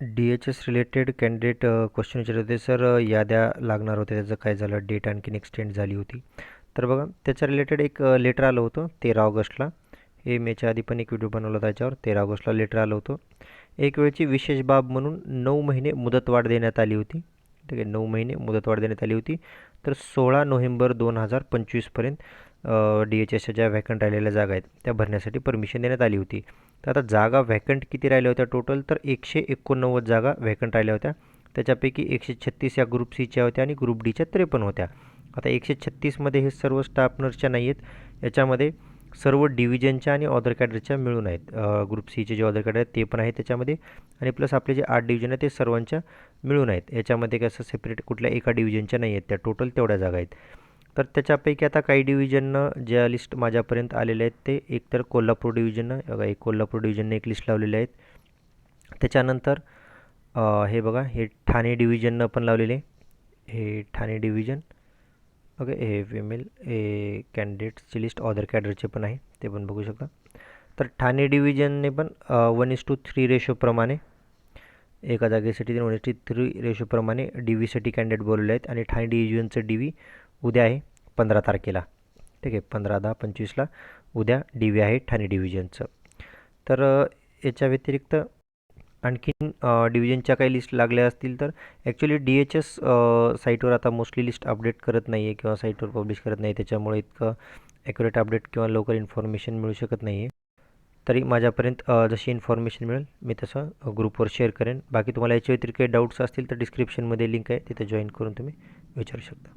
DHS related candidate question विचारत होते sir. याद्या लागणार होत्या, त्याचं काय झालं, डेट आणखीन एक्सटेंड झाली होती. तर बघा त्याच्या रिलेटेड एक लेटर आलं होतं 13 ऑगस्टला. हे मेच्या आधी पण एक व्हिडिओ बनवला होता त्याच्यावर. 13 ऑगस्टला लेटर आलं होतं. एक वेळची विशेष बाब म्हणून 9 महिने मुदतवाढ देण्यात आली होती. ठीक आहे, 9 महिने मुदतवाढ देण्यात आली होती. तर 16 नोव्हेंबर 2025पर्यंत DHSच्या ज्या व्हॅकंट राहिलेल्या जागा आहेत त्या भरण्यासाठी परमिशन देण्यात आली होती. तर आता जागा व्हॅकंट किती राहिल्या होत्या टोटल, तर 189 जागा व्हॅकंट राहिल्या होत्या. त्याच्यापैकी 136 या ग्रुप सीच्या होत्या आणि ग्रुप डीच्या 53 होत्या. आता 136मध्ये हे सर्व स्टाफ नर्सच्या नाही आहेत, याच्यामध्ये सर्व डिव्हिजनच्या आणि ऑदर कॅडरच्या मिळून आहेत. ग्रुप सीचे जे ऑदर कॅडर आहेत ते पण आहेत त्याच्यामध्ये, आणि प्लस आपले जे 8 डिव्हिजन आहेत ते सर्वांच्या मिळून आहेत. याच्यामध्ये कसं सेपरेट कुठल्या एका डिव्हिजनच्या नाही आहेत, त्या टोटल तेवढ्या जागा आहेत. तर त्याच्यापैकी आता काही डिव्हिजननं ज्या लिस्ट माझ्यापर्यंत आलेल्या आहेत ते एकतर कोल्हापूर डिव्हिजननं, बघा एक कोल्हापूर डिव्हिजनने एक लिस्ट लावलेली आहेत. त्याच्यानंतर हे बघा हे ठाणे डिव्हिजननं पण लावलेले आहे. हे ठाणे डिव्हिजन, ओके. हे फिमेल हे कॅन्डिडेट्सची लिस्ट ऑदर कॅडरचे पण आहे, ते पण बघू शकता. तर ठाणे डिव्हिजनने पण 1:3 रेशोप्रमाणे एका जागेसाठी 1:3 रेशोप्रमाणे डी व्हीसाठी कॅन्डिडेट बोलवले आहेत. आणि ठाणे डिव्हिजनचं डी व्ही उद्या आहे 15 तारखेला. ठीक आहे, 15/10/25ला उद्या डी व्ही आहे ठाणे डिव्हिजनचं. तर याच्या व्यतिरिक्त आणखीन डिव्हिजनच्या काही लिस्ट लागल्या असतील तर ॲक्च्युली DHS साईटवर आता मोस्टली लिस्ट अपडेट करत नाही आहे किंवा साईटवर पब्लिश करत नाही, त्याच्यामुळे इतकं ॲक्युरेट अपडेट किंवा लवकर इन्फॉर्मेशन मिळू शकत नाही आहे. तरी माझ्यापर्यंत जशी इन्फॉर्मेशन मिळेल मी तसं ग्रुपवर शेअर करेन. बाकी तुम्हाला याच्या व्यतिरिक्त काही डाऊट्स असतील तर डिस्क्रिप्शनमध्ये लिंक आहे, तिथे जॉईन करून तुम्ही विचारू शकता.